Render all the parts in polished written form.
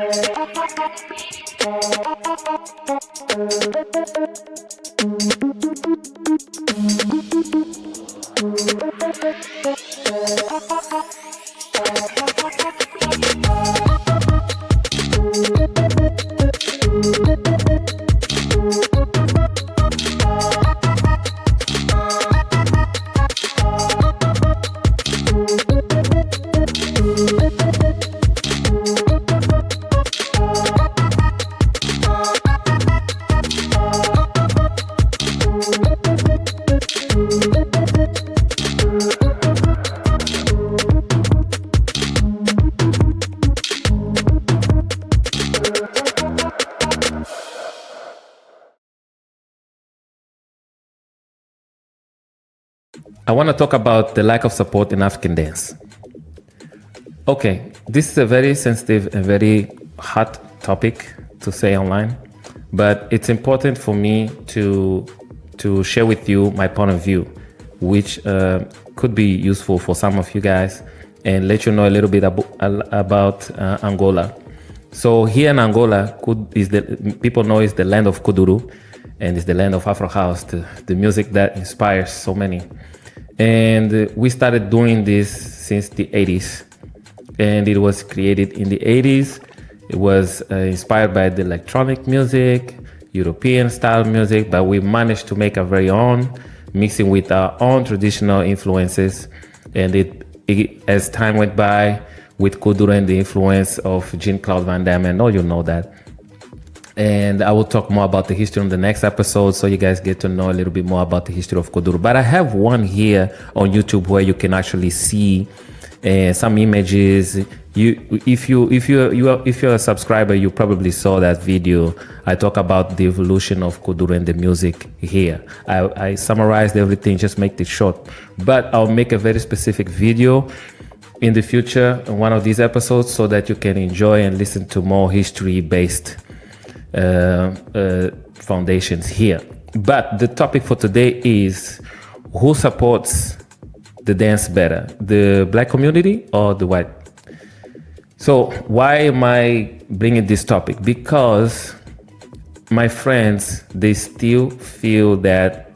I want to talk about the lack of support in African dance. Okay, this is a very sensitive and very hot topic to say online, but it's important for me to share with you my point of view, which could be useful for some of you guys, and let you know a little bit about Angola. So here in Angola, people know it's the land of Kudro, and it's the land of Afro House, the music that inspires so many. And we started doing this since the 80s. And it was created in the 80s. It was inspired by the electronic music, European style music, but we managed to make our very own, mixing with our own traditional influences. And as time went by, with Kudro and the influence of Jean-Claude Van Damme, and all you know that. And I will talk more about the history in the next episode, so you guys get to know a little bit more about the history of Kudro. But I have one here on YouTube where you can actually see some images. If you're a subscriber, you probably saw that video. I talk about the evolution of Kudro and the music here. I summarized everything, just make it short. But I'll make a very specific video in the future in one of these episodes, so that you can enjoy and listen to more history-based foundations here. But the topic for today is who supports the dance better, the black community or the white? So why am I bringing this topic? Because my friends, they still feel that,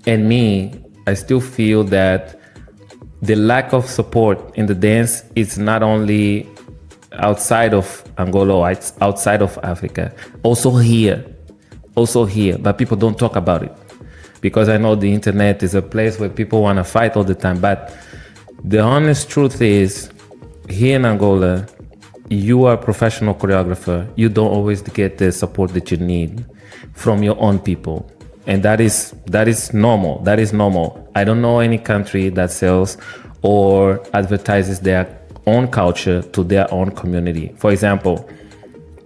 and me, I still feel that the lack of support in the dance is not only outside of Angola or outside of Africa, also here, but people don't talk about it, because I know the internet is a place where people want to fight all the time. But the honest truth is, here in Angola, you are a professional choreographer, you don't always get the support that you need from your own people, and that is normal. That is normal. I don't know any country that sells or advertises their own culture to their own community. For example,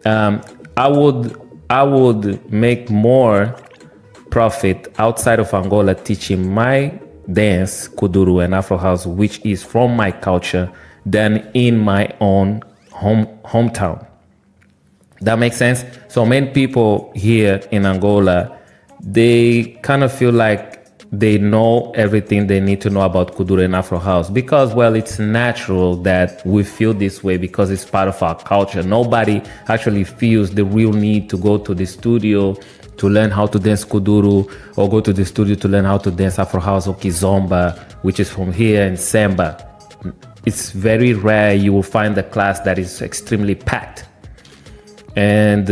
I would make more profit outside of Angola teaching my dance, Kuduro and Afro House, which is from my culture, than in my own hometown. That makes sense? So many people here in Angola, they kind of feel like they know everything they need to know about Kuduro and Afro House, because, well, it's natural that we feel this way because it's part of our culture. Nobody actually feels the real need to go to the studio to learn how to dance Kuduro, or go to the studio to learn how to dance Afro House or Kizomba, which is from here, and Samba. It's very rare you will find a class that is extremely packed. And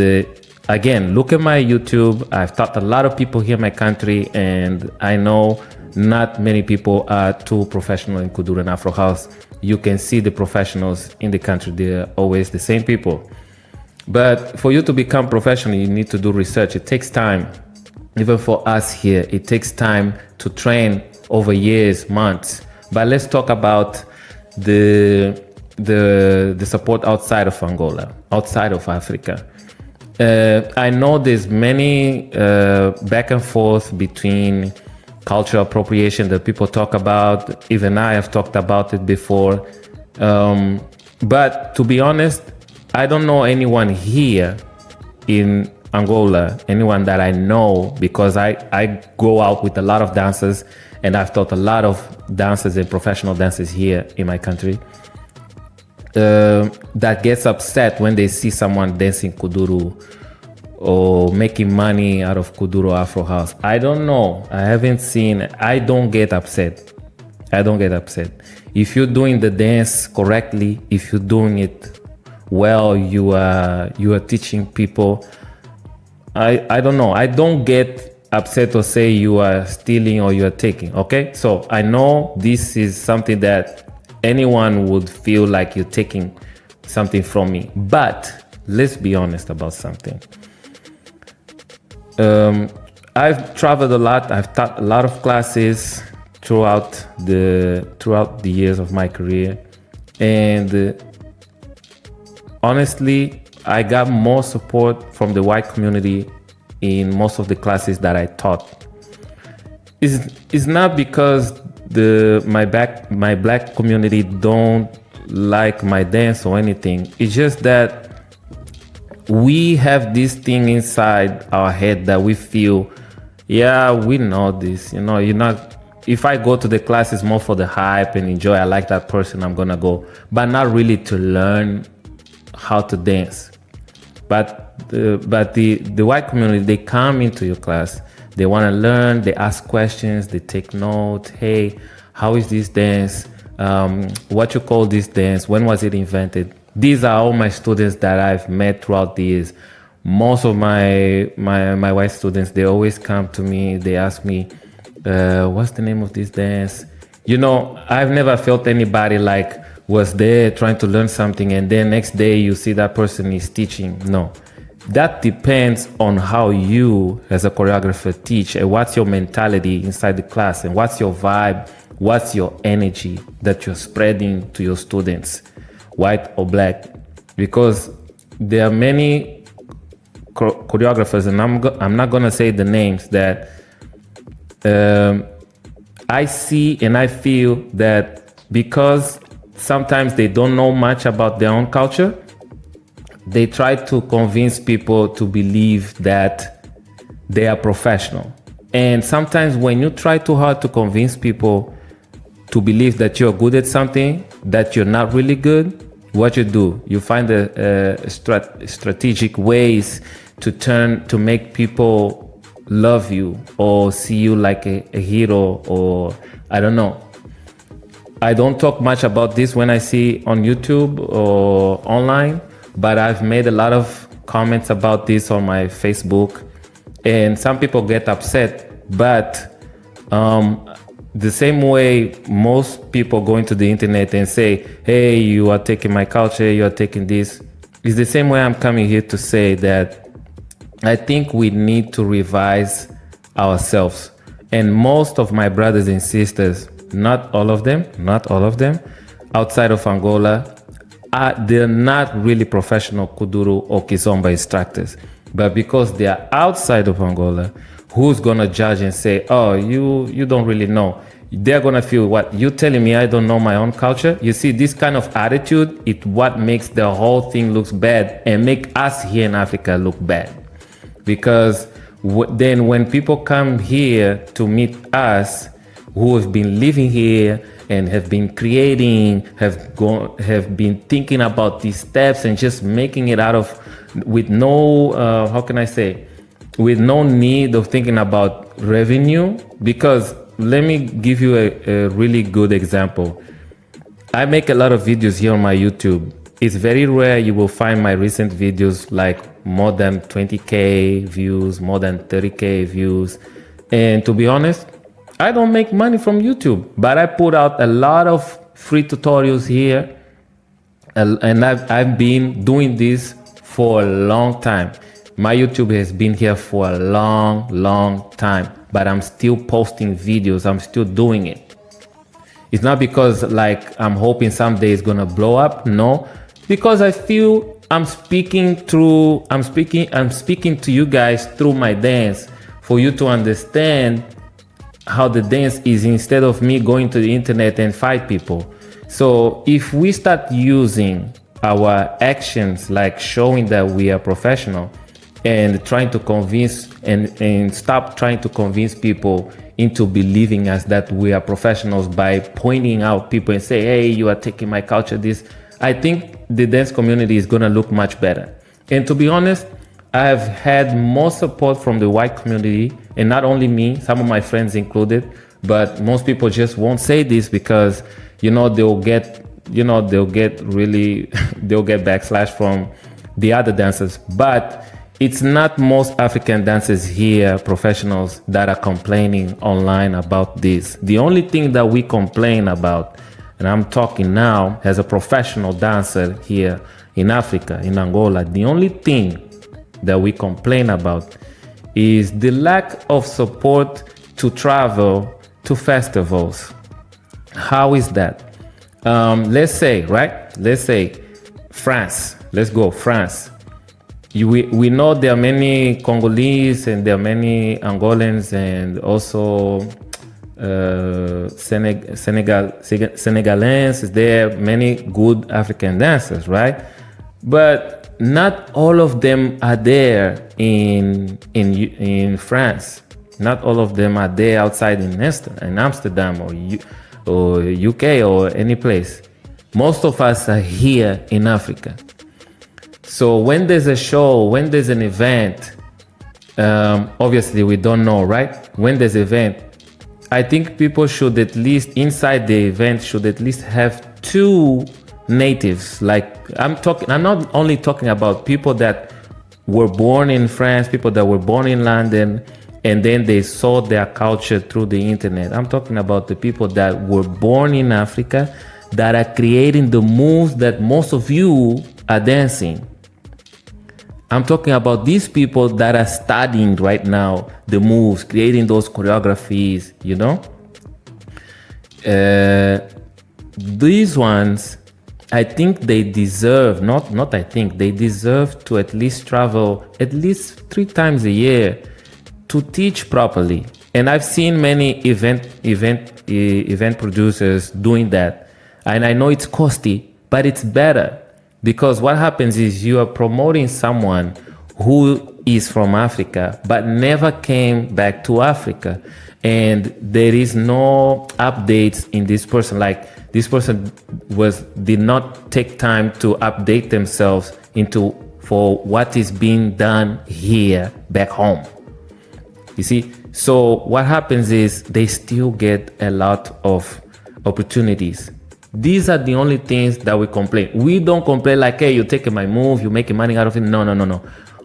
again, look at my YouTube. I've taught a lot of people here in my country, and I know not many people are too professional in Kuduro and Afro House. You can see the professionals in the country, they're always the same people. But for you to become professional, you need to do research. It takes time. Even for us here, it takes time to train over years, months. But let's talk about the support outside of Angola, outside of Africa. I know there's many back and forth between cultural appropriation that people talk about. Even I have talked about it before. But to be honest, I don't know anyone here in Angola, anyone that I know, because I go out with a lot of dancers, and I've taught a lot of dancers and professional dancers here in my country. that gets upset when they see someone dancing kuduro or making money out of kuduro Afro house. I don't know. I haven't seen. I don't get upset. I don't get upset. If you're doing the dance correctly, if you're doing it well, you are teaching people. I don't know. I don't get upset or say you are stealing or you are taking. Okay, so I know this is something that anyone would feel like you're taking something from me, but let's be honest about something. I've traveled a lot. I've taught a lot of classes throughout the years of my career, and honestly, I got more support from the white community in most of the classes that I taught. It's not because my black community don't like my dance or anything. It's just that we have this thing inside our head that we feel, yeah, we know this. You know, you're not. If I go to the class, it's more for the hype and enjoy. I like that person, I'm gonna go, but not really to learn how to dance. But the white community, they come into your class, they want to learn, they ask questions, they take notes. Hey, how is this dance? What you call this dance? When was it invented? These are all my students that I've met throughout the years. Most of my white students, they always come to me, they ask me, what's the name of this dance? You know, I've never felt anybody like was there trying to learn something and then next day you see that person is teaching. No, that depends on how you as a choreographer teach and what's your mentality inside the class and what's your vibe, what's your energy that you're spreading to your students, white or black. Because there are many choreographers, and I'm not gonna say the names, that I see and I feel that because sometimes they don't know much about their own culture, they try to convince people to believe that they are professional. And sometimes when you try too hard to convince people to believe that you're good at something that you're not really good, what you do, you find strategic ways to make people love you or see you like a hero, or I don't know. I don't talk much about this when I see on YouTube or online, but I've made a lot of comments about this on my Facebook, and some people get upset. But the same way most people go into the internet and say, hey, you are taking my culture, you are taking this, is the same way I'm coming here to say that I think we need to revise ourselves. And most of my brothers and sisters, not all of them, outside of Angola, they're not really professional kuduro or kizomba instructors. But because they are outside of Angola, who's gonna judge and say, oh, you don't really know? They're gonna feel, what, you telling me I don't know my own culture? You see, this kind of attitude is what makes the whole thing looks bad and make us here in Africa look bad. Because then when people come here to meet us, who have been living here and have been creating, have been thinking about these steps and just making it with no, with no need of thinking about revenue. Because let me give you a really good example. I make a lot of videos here on my YouTube. It's very rare you will find my recent videos like more than 20K views, more than 30K views. And to be honest, I don't make money from YouTube, but I put out a lot of free tutorials here. And I've been doing this for a long time. My YouTube has been here for a long time, but I'm still posting videos. I'm still doing it. It's not because like I'm hoping someday it's gonna blow up. No, because I feel I'm speaking to you guys through my dance for you to understand how the dance is, instead of me going to the internet and fight people. So if we start using our actions like showing that we are professional and trying to convince and stop trying to convince people into believing us that we are professionals by pointing out people and say, hey, you are taking my culture, this, I think the dance community is gonna look much better. And to be honest, I've had more support from the white community, and not only me, some of my friends included, but most people just won't say this because, they'll get really, they'll get backslash from the other dancers. But it's not most African dancers here, professionals, that are complaining online about this. The only thing that we complain about, and I'm talking now as a professional dancer here in Africa, in Angola, the only thing that we complain about is the lack of support to travel to festivals. How is that? Let's say France. Let's go France. We know there are many Congolese and there are many Angolans and also Senegalese. There are many good African dancers, right? But not all of them are there in France. Not all of them are there outside in Amsterdam or UK or any place. Most of us are here in Africa. So when there's a show, when there's an event, obviously we don't know, right? When there's an event, I think people should at least, inside the event, should at least have two natives. Like I'm not only talking about people that were born in France, people that were born in London, and then they saw their culture through the internet. I'm talking about the people that were born in Africa that are creating the moves that most of you are dancing. I'm talking about these people that are studying right now the moves, creating those choreographies, These ones, I think they deserve, they deserve to at least travel at least 3 times a year to teach properly. And I've seen many event producers doing that. And I know it's costly, but it's better. Because what happens is you are promoting someone who is from Africa, but never came back to Africa. And there is no updates in this person. Like this person did not take time to update themselves for what is being done here back home. You see? So what happens is they still get a lot of opportunities. These are the only things that we complain. We don't complain like, hey, you're taking my move, you're making money out of it. No.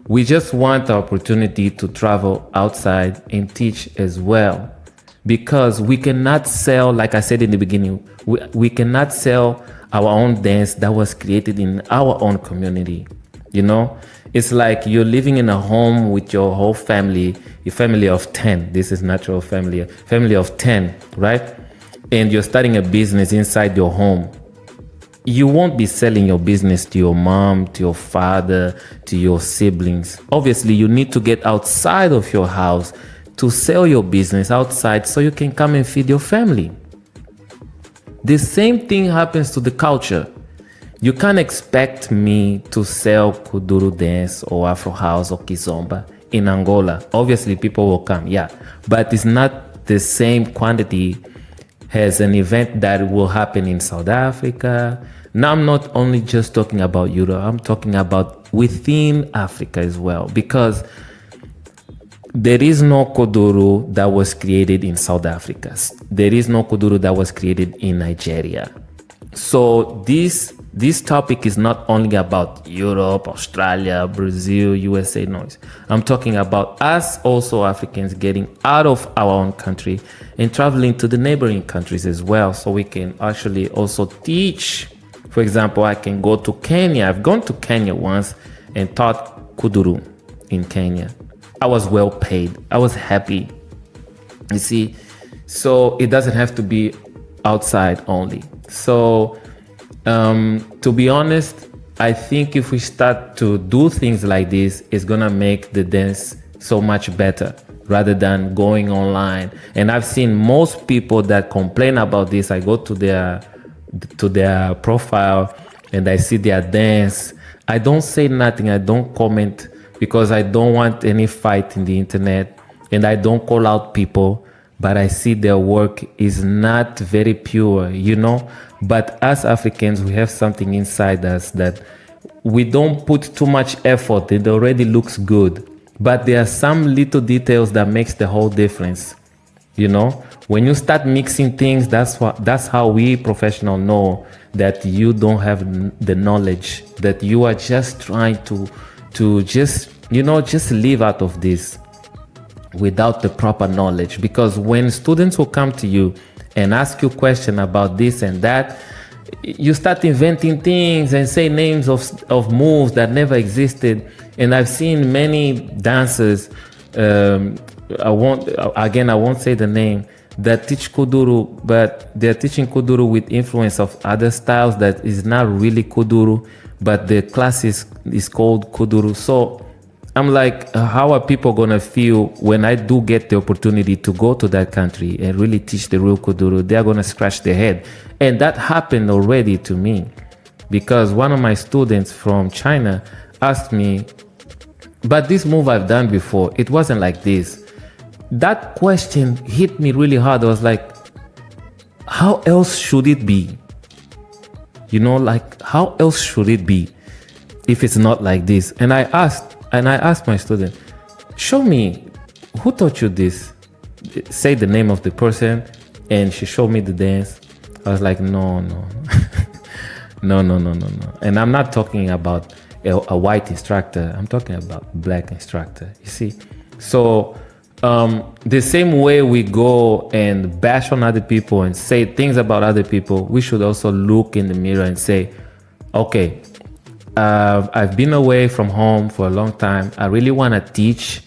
We just want the opportunity to travel outside and teach as well. Because we cannot sell, like I said in the beginning, we cannot sell our own dance that was created in our own community. It's like you're living in a home with your whole family, a family of 10. This is natural family of 10, right? And you're starting a business inside your home. You won't be selling your business to your mom, to your father, to your siblings. Obviously, you need to get outside of your house to sell your business outside so you can come and feed your family. The same thing happens to the culture. You can't expect me to sell Kudro dance or Afro house or Kizomba in Angola. Obviously, people will come, yeah. But it's not the same quantity as an event that will happen in South Africa. Now, I'm not only just talking about Europe, I'm talking about within Africa as well, because there is no Kudro that was created in South Africa. There is no Kudro that was created in Nigeria. So this topic is not only about Europe, Australia, Brazil, USA, no. I'm talking about us also Africans getting out of our own country and traveling to the neighboring countries as well, so we can actually also teach. For example, I can go to Kenya. I've gone to Kenya once and taught Kudro in Kenya. I was well paid. I was happy. You see, so it doesn't have to be outside only. So to be honest, I think if we start to do things like this, it's gonna make the dance so much better rather than going online. And I've seen most people that complain about this. I go to their profile and I see their dance. I don't say nothing. I don't comment because I don't want any fight in the internet, and I don't call out people. but I see their work is not very pure, you know. But as Africans, we have something inside us that we don't put too much effort. It already looks good, but there are some little details that makes the whole difference. You know, when you start mixing things, that's how we professional know that you don't have the knowledge, that you are just trying to just, you know, just live out of this without the proper knowledge. Because when students will come to you and ask you question about this and that, you start inventing things and say names of moves that never existed. And I've seen many dancers, I won't say the name, that teach Kuduro, but they're teaching Kuduro with influence of other styles that is not really Kuduro, but the class is called Kuduro. So I'm like, how are people gonna feel when I do get the opportunity to go to that country and really teach the real Kuduro? They're gonna scratch their head. And that happened already to me, because one of my students from China asked me, but this move I've done before, it wasn't like this. That question hit me really hard. I was like, how else should it be? You know, like, how else should it be if it's not like this? And I asked my student, show me, who taught you this? Say the name of the person. And she showed me the dance. I was like, no. no. And I'm not talking about a white instructor. I'm talking about black instructor, you see? So the same way we go and bash on other people and say things about other people, we should also look in the mirror and say, okay, I've been away from home for a long time. I really want to teach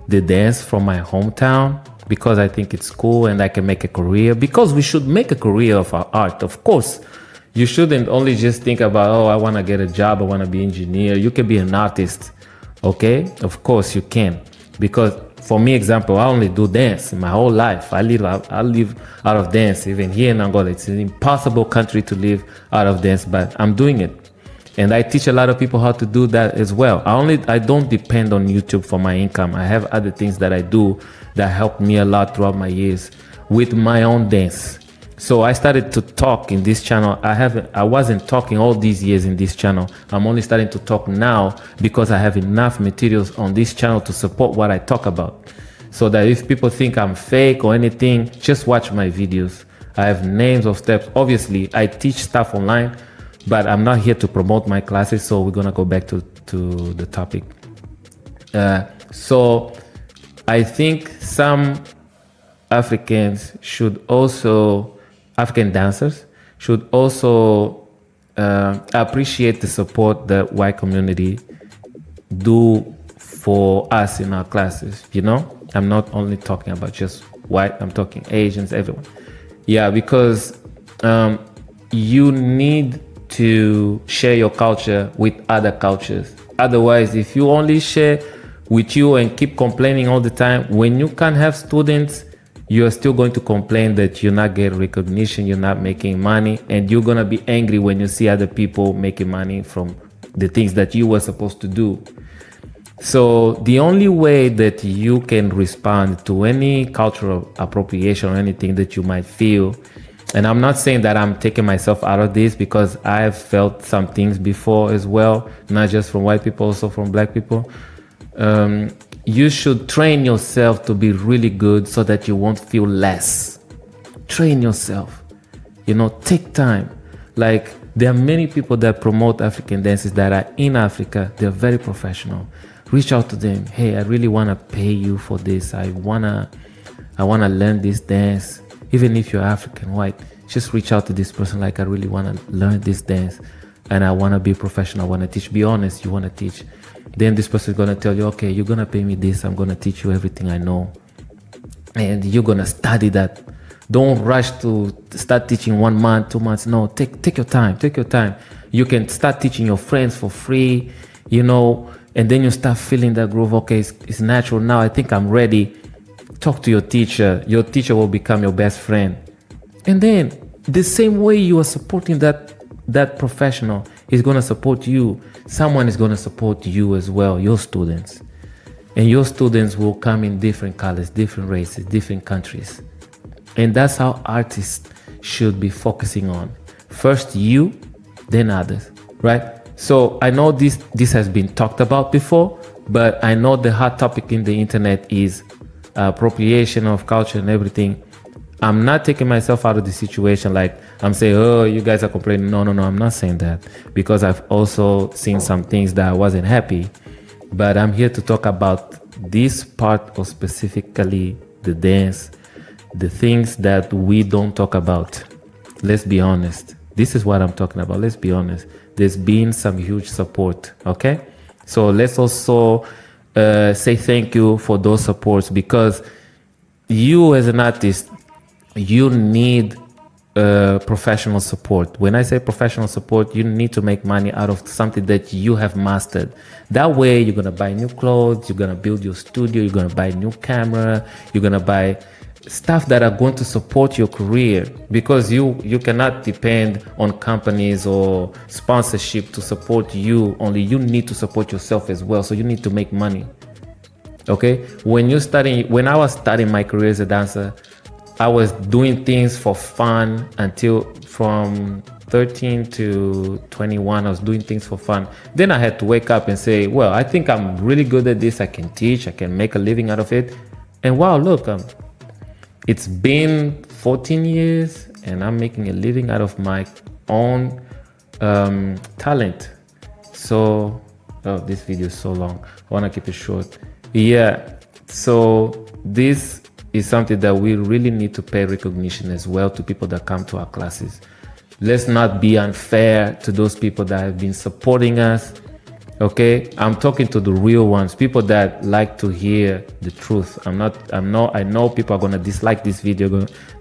the dance from my hometown because I think it's cool and I can make a career, because we should make a career of our art. Of course, you shouldn't only just think about, oh, I want to get a job, I want to be an engineer. You can be an artist, okay? Of course you can, because for me, example, I only do dance my whole life. I live out of dance. Even here in Angola, it's an impossible country to live out of dance, but I'm doing it. And I teach a lot of people how to do that as well. I don't depend on YouTube for my income. I have other things that I do that helped me a lot throughout my years with my own dance. So I started to talk in this channel. I wasn't talking all these years in this channel. I'm only starting to talk now because I have enough materials on this channel to support what I talk about. So that if people think I'm fake or anything, just watch my videos. I have names of steps. Obviously, I teach stuff online, but I'm not here to promote my classes. So we're gonna go back to the topic. So I think some African dancers should also appreciate the support that white community do for us in our classes. You know, I'm not only talking about just white, I'm talking Asians, everyone. Yeah, because you need to share your culture with other cultures. Otherwise, if you only share with you and keep complaining all the time, when you can't have students, you're still going to complain that you're not getting recognition, you're not making money, and you're going to be angry when you see other people making money from the things that you were supposed to do. So the only way that you can respond to any cultural appropriation or anything that you might feel, and I'm not saying that I'm taking myself out of this, because I've felt some things before as well, not just from white people, also from black people. You should train yourself to be really good so that you won't feel less. Train yourself, you know, take time. Like, there are many people that promote African dances that are in Africa. They're very professional. Reach out to them. Hey, I really want to pay you for this. I wanna learn this dance. Even if you're African white, just reach out to this person. Like, I really want to learn this dance and I want to be professional. I want to teach. Be honest, you want to teach. Then this person is going to tell you, okay, you're going to pay me this. I'm going to teach you everything I know. And you're going to study that. Don't rush to start teaching 1 month, 2 months. No, take your time. Take your time. You can start teaching your friends for free, you know, and then you start feeling that groove. Okay, it's natural now. I think I'm ready. Talk to your teacher. Your teacher will become your best friend. And then the same way you are supporting that professional is going to support you. Someone is going to support you as well, your students. And your students will come in different colors, different races, different countries. And that's how artists should be focusing on. First you, then others, right? So I know this has been talked about before, but I know the hot topic in the internet is appropriation of culture and everything. I'm not taking myself out of the situation like I'm saying, oh, you guys are complaining. No, I'm not saying that, because I've also seen some things that I wasn't happy. But I'm here to talk about this part of specifically the dance, the things that we don't talk about. Let's be honest. This is what I'm talking about. Let's be honest. There's been some huge support, okay? So let's also say thank you for those supports, because you as an artist, you need professional support. When I say professional support, you need to make money out of something that you have mastered. That way, you're gonna buy new clothes, you're gonna build your studio, you're gonna buy a new camera, you're gonna buy stuff that are going to support your career, because you cannot depend on companies or sponsorship to support you. Only you need to support yourself as well. So you need to make money. Okay? When I was starting my career as a dancer, I was doing things for fun until from 13 to 21, I was doing things for fun. Then I had to wake up and say, well, I think I'm really good at this. I can teach, I can make a living out of it. And wow, look, it's been 14 years and I'm making a living out of my own talent. So, this video is so long. I want to keep it short. Yeah, so this is something that we really need to pay recognition as well to people that come to our classes. Let's not be unfair to those people that have been supporting us. Okay, I'm talking to the real ones, people that like to hear the truth. I know people are gonna dislike this video.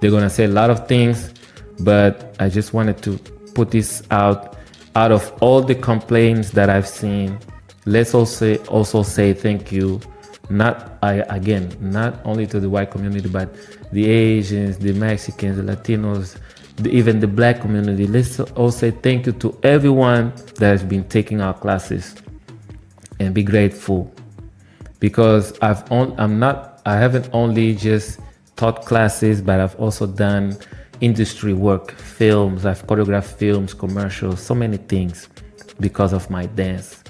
They're gonna say a lot of things, but I just wanted to put this out of all the complaints that I've seen. Let's also say thank you. Not only to the white community, but the Asians, the Mexicans, the Latinos, even the black community. Let's all say thank you to everyone that has been taking our classes, and be grateful, because I haven't only just taught classes, but I've also done industry work, films. I've choreographed films, commercials, so many things because of my dance.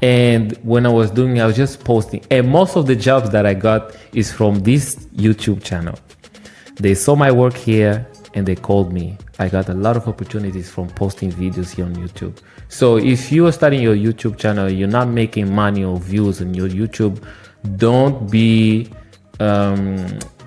And when I was doing it, I was just posting. And most of the jobs that I got is from this YouTube channel. They saw my work here and they called me. I got a lot of opportunities from posting videos here on YouTube. So if you are starting your YouTube channel, you're not making money or views on your YouTube, don't be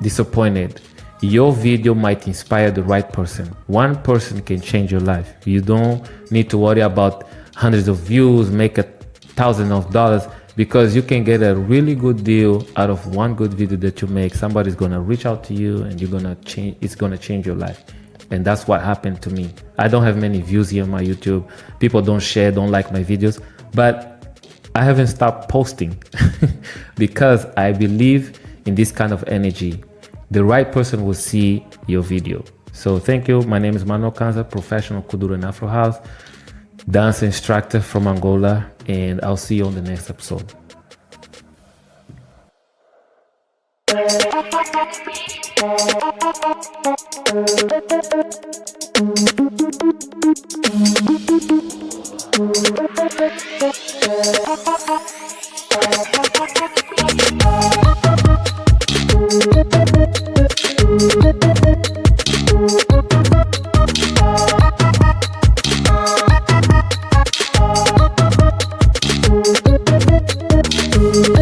disappointed. Your video might inspire the right person. One person can change your life. You don't need to worry about hundreds of views, make $1,000s of dollars, because you can get a really good deal out of one good video that you make. Somebody's gonna reach out to you and it's gonna change your life. And that's what happened to me. I don't have many views here on my YouTube. People don't share, don't like my videos, but I haven't stopped posting because I believe in this kind of energy. The right person will see your video. So thank you. My name is Manuel Kanza, professional Kudro and Afro House, dance instructor from Angola, and I'll see you on the next episode. Thank you.